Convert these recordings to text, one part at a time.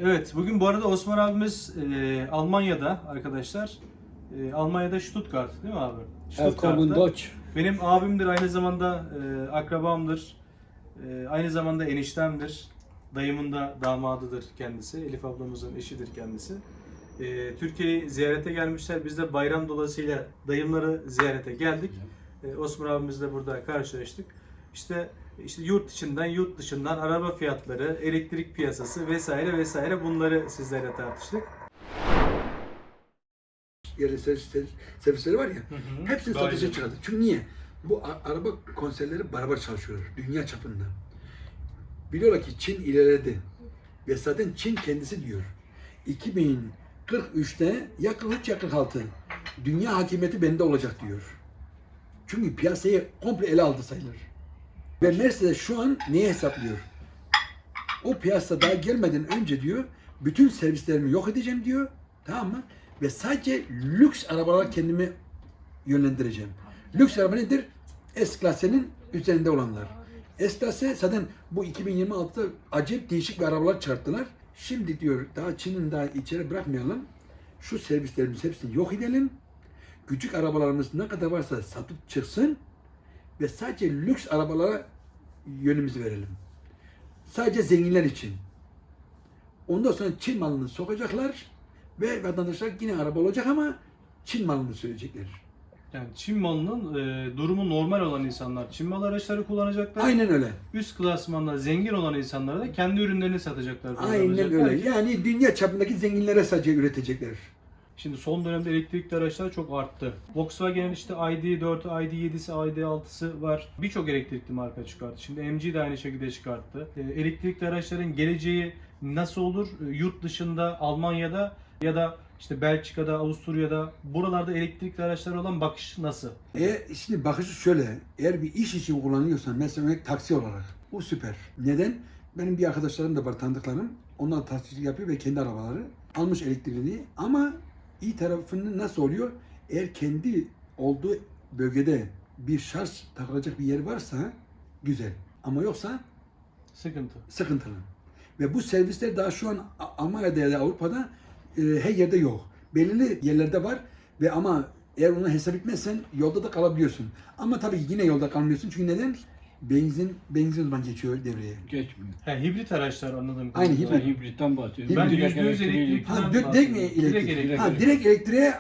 Evet, bugün bu arada Osman abimiz Almanya'da arkadaşlar. Almanya'da Stuttgart değil mi abi? Willkommen Deutsch. Benim abimdir, aynı zamanda akrabamdır. Aynı zamanda eniştemdir. Dayımın da damadıdır kendisi. Elif ablamızın eşidir kendisi. Türkiye'yi ziyarete gelmişler. Biz de bayram dolayısıyla dayımları ziyarete geldik. Osman abimizle burada karşılaştık. İşte yurt içinden, yurt dışından araba fiyatları, elektrik piyasası vesaire vesaire bunları sizlerle tartıştık. Yerli servisleri var ya, hepsini Gayet. satışa çıkardı. Çünkü niye? Bu araba konserleri beraber çalışıyorlar dünya çapında. Biliyorlar ki Çin ilerledi ve zaten Çin kendisi diyor. 2043'te ya 43 ya 46 dünya hakimiyeti bende olacak diyor. Çünkü piyasayı komple ele aldı sayılır. Ve Mercedes şu an neye hesaplıyor? O piyasa daha gelmeden önce diyor, bütün servislerimi yok edeceğim diyor. Tamam mı? Ve sadece lüks arabalara kendimi yönlendireceğim. Lüks araba nedir? S-Klasse'nin üzerinde olanlar. S-Klasse zaten bu 2026'da acayip değişik bir arabalar çıkarttılar. Şimdi diyor daha Çin'in daha içeri bırakmayalım. Şu servislerimizi hepsini yok edelim. Küçük arabalarımız ne kadar varsa satıp çıksın. Ve sadece lüks arabalara yönümüzü verelim. Sadece zenginler için. Ondan sonra Çin malını sokacaklar ve vatandaşlar yine araba olacak ama Çin malını söyleyecekler. Yani Çin malının durumu normal olan insanlar Çin malı araçları kullanacaklar. Aynen öyle. Üst klasmanda zengin olan insanlar da kendi ürünlerini satacaklar. Aynen kullanacaklar öyle. ki- Yani dünya çapındaki zenginlere sadece üretecekler. Şimdi son dönemde elektrikli araçlar çok arttı. Volkswagen'in işte ID.4'ü, ID.7'si, ID.6'sı var. Birçok elektrikli marka çıkarttı. Şimdi MG de aynı şekilde çıkarttı. Elektrikli araçların geleceği nasıl olur? Yurt dışında, Almanya'da ya da işte Belçika'da, Avusturya'da buralarda elektrikli araçlara olan bakış nasıl? Şimdi bakışı şöyle. Eğer bir iş için kullanıyorsan mesela örnek taksi olarak bu süper. Neden? Benim bir arkadaşlarım da var, tanıdıklarım. Onlar taksicilik yapıyor ve kendi arabaları almış elektriğini ama iyi tarafını nasıl oluyor? Eğer kendi olduğu bölgede bir şarj takılacak bir yer varsa güzel. Ama yoksa Sıkıntı. sıkıntılı. Ve bu servisler daha şu an Almanya'da ya da Avrupa'da her yerde yok. Belirli yerlerde var ve ama eğer onu hesap etmezsen yolda da kalabiliyorsun. Ama tabii ki yine yolda kalmıyorsun. Çünkü neden? Benzin zaman geçiyor devreye. Geçmiyor. Hibrit araçlar anladım. Aynı Ben hibritten bahsediyorum. Ben Direkt %100 elektrikli. Ha, Ben direkt mi bahsediyorum. elektrik? Direkt Ha, direkt elektriğe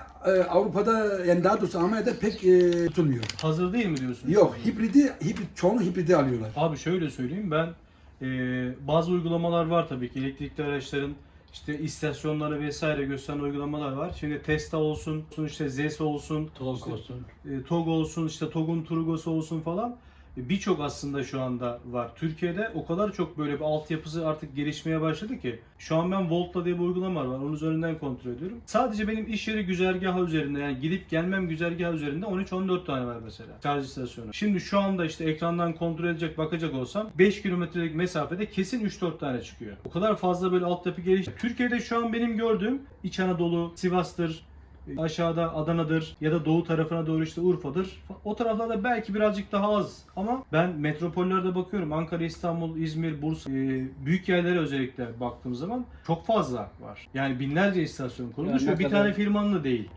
Avrupa'da yani daha doğrusu Almanya'da pek tutulmuyor. Hazır değil mi diyorsun? Yok, çoğunu hibridi alıyorlar. Abi şöyle söyleyeyim, ben bazı uygulamalar var tabii ki elektrikli araçların işte istasyonları vesaire gösteren uygulamalar var. Şimdi Tesla olsun, işte ZES olsun, Tolk işte, olsun. TOG olsun, işte TOG'un Turgo'su olsun falan. Birçok aslında şu anda var. Türkiye'de o kadar çok böyle bir altyapısı artık gelişmeye başladı ki. Şu an ben Volt'la diye bir uygulama var. Onun üzerinden kontrol ediyorum. Sadece benim iş yeri güzergahı üzerinde, yani gidip gelmem güzergahı üzerinde 13-14 tane var mesela. Şarj istasyonu. Şimdi şu anda işte ekrandan kontrol edecek, bakacak olsam 5 kilometrelik mesafede kesin 3-4 tane çıkıyor. O kadar fazla böyle altyapı gelişti. Türkiye'de şu an benim gördüğüm İç Anadolu, Sivas'tır, aşağıda Adana'dır ya da doğu tarafına doğru işte Urfa'dır. O taraflarda belki birazcık daha az ama ben metropollerde bakıyorum. Ankara, İstanbul, İzmir, Bursa, büyük yerlere özellikle baktığım zaman çok fazla var. Yani binlerce istasyon kurulmuş Yani ve bir ne kadar- tane firmanın da değil.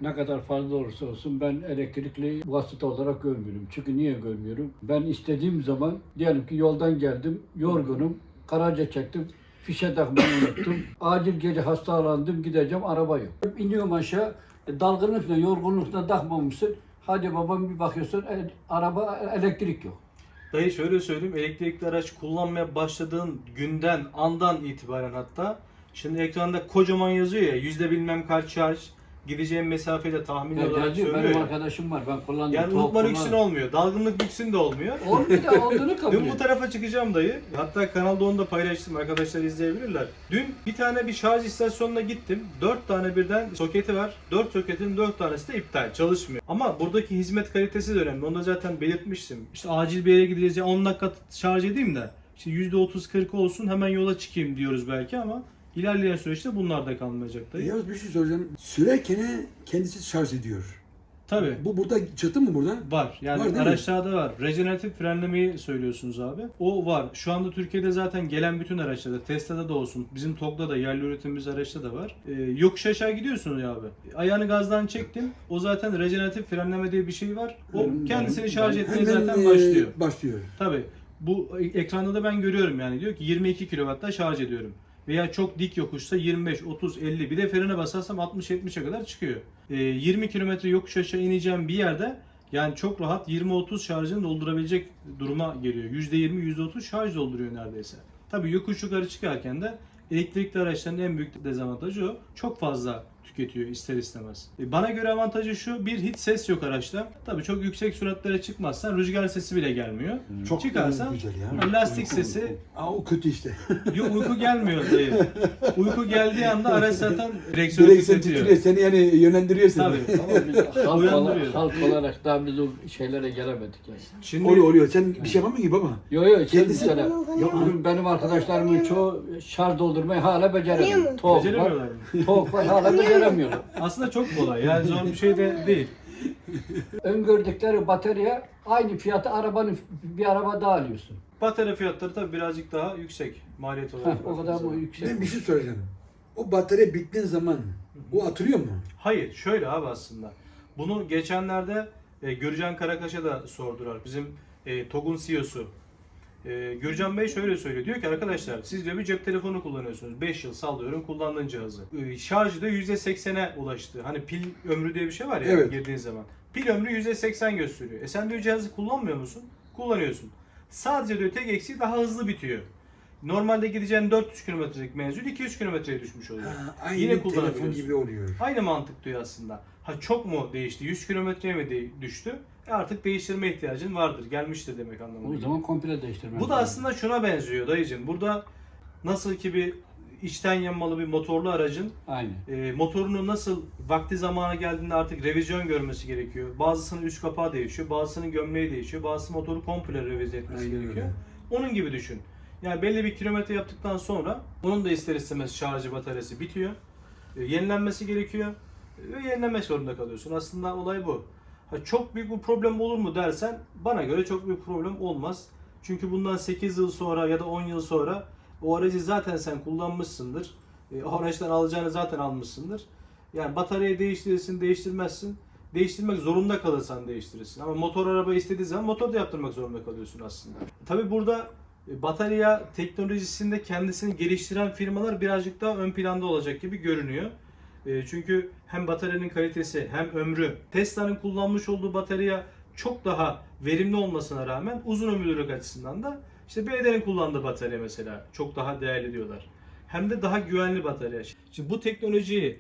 Ne kadar fazla olursa olsun ben elektrikli vasıta olarak görmüyorum. Çünkü niye görmüyorum? Ben istediğim zaman diyelim ki yoldan geldim, yorgunum, karaca çektim, fişe takmayı unuttum. Acil gece hastalandım, gideceğim, araba yok. İniyorum aşağı, dalgınlıkla, yorgunlukla takmamışsın. Hadi babam bir bakıyorsun, araba elektrik yok. Dayı şöyle söyleyeyim, elektrikli araç kullanmaya başladığın günden, andan itibaren hatta şimdi ekranda kocaman yazıyor ya, yüzde bilmem kaç şarj, gideceğim mesafeyi de tahmin olarak söylüyor Benim ya. arkadaşım var, ben kullandım. Yani Tolk unutma lüksün kullandım. olmuyor, dalgınlık lüksün de olmuyor. Olmuyor da olduğunu kabul Dün bu et. tarafa çıkacağım dayı. Hatta kanalda onu da paylaştım. Arkadaşlar izleyebilirler. Dün bir tane bir şarj istasyonuna gittim. 4 tane birden soketi var. 4 soketin 4 tanesi de iptal. Çalışmıyor. Ama buradaki hizmet kalitesi de önemli. Onu da zaten belirtmiştim. İşte acil bir yere gideceğiz. 10 dakika şarj edeyim de İşte %30-40 olsun hemen yola çıkayım diyoruz belki ama ilerleyen süreçte bunlar da kalmayacak dayı. Yalnız bir şey soracağım. Sürerken kendisi şarj ediyor. Tabii. Bu burada çıktı mı buradan? Var. Yani Var değil mi? araçlarda var. Rejeneratif frenlemeyi söylüyorsunuz abi. O var. Şu anda Türkiye'de zaten gelen bütün araçlarda, Tesla'da da olsun, bizim TOG'da da, yerli üretimimiz araçta da var. Yokuş aşağı gidiyorsunuz ya abi. Ayağını gazdan çektin. O zaten rejeneratif frenleme diye bir şey var. O kendisini şarj etmeye zaten başlıyor. Başlıyor. Tabii. Bu ekranda da ben görüyorum yani. Diyor ki 22 kW'da şarj ediyorum. Veya çok dik yokuşsa 25, 30, 50. Bir de frene basarsam 60-70'e kadar çıkıyor. 20 kilometre yokuş aşağı ineceğim bir yerde yani çok rahat 20-30 şarjını doldurabilecek duruma geliyor. %20, %30 şarj dolduruyor neredeyse. Tabii yokuş yukarı çıkarken de elektrikli araçların en büyük dezavantajı o. Çok fazla tüketiyor ister istemez. Bana göre avantajı şu, bir hiç ses yok araçta. Tabii çok yüksek süratlere çıkmazsan rüzgar sesi bile gelmiyor. Çok Çıkarsan güzel ya. lastik sesi, O kötü işte. yok uyku gelmiyor dayı. Uyku geldiği anda araç zaten direksiyonu Direksiyon titretiyor. titriyor. Seni yani yönlendiriyor seni. Tabii. Ama biz halk, Uyandırıyor. halk olarak daha biz o şeylere gelemedik yani. Şimdi Oluyor. Sen bir şey yapamıyor gibi ama. Yo Kendisi- mesela benim arkadaşlarımın çoğu şarj doldurmayı hala beceremiyor. Tok var. beceremiyorlar mı? Tok var hala beceremiyorlar. Aslında çok kolay. Yani zor bir şey de değil. Öngördükleri batarya aynı fiyatı arabanın bir araba daha alıyorsun. Batarya fiyatları tabii birazcık daha yüksek maliyet olarak. O kadar bu yüksek. Ben bir şey söyleyeceğim. O batarya bittiğin zaman o atılıyor mu? Hayır, şöyle abi aslında. Bunu geçenlerde Gürcan Karakaş'a da sordular. Bizim TOG'un CEO'su. Gürcan Bey şöyle söylüyor. Diyor ki arkadaşlar siz diyor bir cep telefonu kullanıyorsunuz. 5 yıl sallıyorum kullandığın cihazı. Şarjı da %80'e ulaştı. Hani pil ömrü diye bir şey var ya Evet. girdiğin zaman. Pil ömrü %80 gösteriyor. Sen diyor cihazı kullanmıyor musun? Kullanıyorsun. Sadece diyor tek eksiği daha hızlı bitiyor. Normalde gideceğin 400 kilometrelik menzil 200 kilometreye düşmüş oluyor. Aynı Yine telefon kullanabiliyorsun. gibi oluyor. Aynı mantık diyor aslında. Ha çok mu değişti? 100 kilometreye mi düştü? Artık değiştirme ihtiyacın vardır. Gelmiştir demek anlamına O geliyor. zaman komple değiştirmek Bu da aslında şuna benziyor dayıcım. Burada nasıl ki bir içten yanmalı bir motorlu aracın Aynı. motorunu nasıl vakti zamana geldiğinde artık revizyon görmesi gerekiyor. Bazısının üst kapağı değişiyor, bazısının gömleği değişiyor, bazısı motoru komple revize etmesi Aynen gerekiyor. öyle. Onun gibi düşün. Yani belli bir kilometre yaptıktan sonra onun da ister istemez şarjı bataryası bitiyor. Yenilenmesi gerekiyor ve yenilemek zorunda kalıyorsun. Aslında olay bu. Ha, çok büyük bir problem olur mu dersen bana göre çok büyük problem olmaz. Çünkü bundan 8 yıl sonra ya da 10 yıl sonra o aracı zaten sen kullanmışsındır. O araçtan alacağını zaten almışsındır. Yani bataryayı değiştirirsin, değiştirmezsin. Değiştirmek zorunda kalırsan değiştirirsin. Ama motor araba istediği zaman motor da yaptırmak zorunda kalıyorsun aslında. Tabii burada batarya teknolojisinde kendisini geliştiren firmalar birazcık daha ön planda olacak gibi görünüyor. Çünkü hem bataryanın kalitesi hem ömrü, Tesla'nın kullanmış olduğu batarya çok daha verimli olmasına rağmen uzun ömürlülük açısından da işte BYD'nin kullandığı batarya mesela çok daha değerli diyorlar. Hem de daha güvenli batarya. Şimdi bu teknolojiyi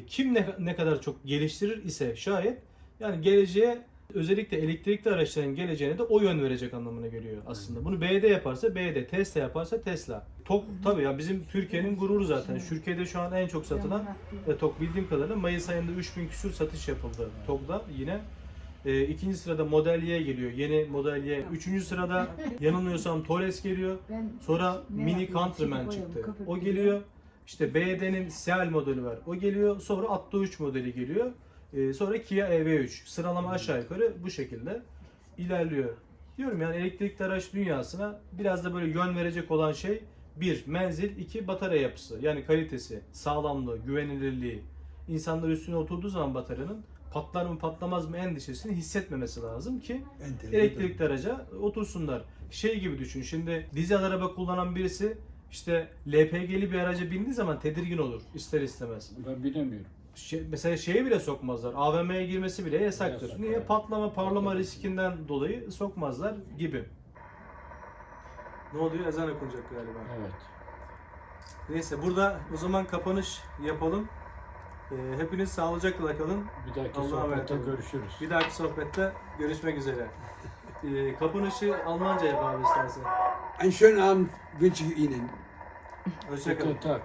kim ne kadar çok geliştirir ise şayet yani geleceğe özellikle elektrikli araçların geleceğine de o yön verecek anlamına geliyor aslında. Bunu BYD yaparsa BYD, Tesla yaparsa Tesla. TOG tabii ya bizim Türkiye'nin gururu zaten. Türkiye'de şu an en çok satılan TOG bildiğim kadarıyla Mayıs ayında 3000 küsur satış yapıldı TOG'da yine. İkinci sırada Model Y geliyor. Yeni Model Y. Üçüncü sırada yanılmıyorsam Torres geliyor. Sonra Mini Countryman çıktı. O geliyor. İşte BYD'nin Seal modeli var. O geliyor. Sonra Atto 3 modeli geliyor. Sonra Kia EV3. Sıralama aşağı yukarı bu şekilde ilerliyor. Diyorum yani elektrikli araç dünyasına biraz da böyle yön verecek olan şey bir menzil, iki batarya yapısı. Yani kalitesi, sağlamlığı, güvenilirliği. İnsanlar üstüne oturduğu zaman bataryanın patlar mı patlamaz mı endişesini hissetmemesi lazım ki elektrikli araca otursunlar. Şey gibi düşün. Şimdi dizel araba kullanan birisi işte LPG'li bir araca bindiği zaman tedirgin olur ister istemez. Ben bilemiyorum. Mesela şeye bile sokmazlar. AVM'ye girmesi bile yasaktır. Yasak, Niye? evet. Patlama, parlama riskinden dolayı sokmazlar gibi. Ne oluyor? Ezan okunacak galiba. Evet. Neyse burada o zaman kapanış yapalım. Hepiniz sağlıcakla kalın. Bir dahaki Allah'a emanet sohbette olun. görüşürüz. Bir dahaki sohbette görüşmek üzere. Kapanışı Almanca yap abi istersen. Einen schönen Abend wünsche ich Ihnen. Hoşçakalın. Tak.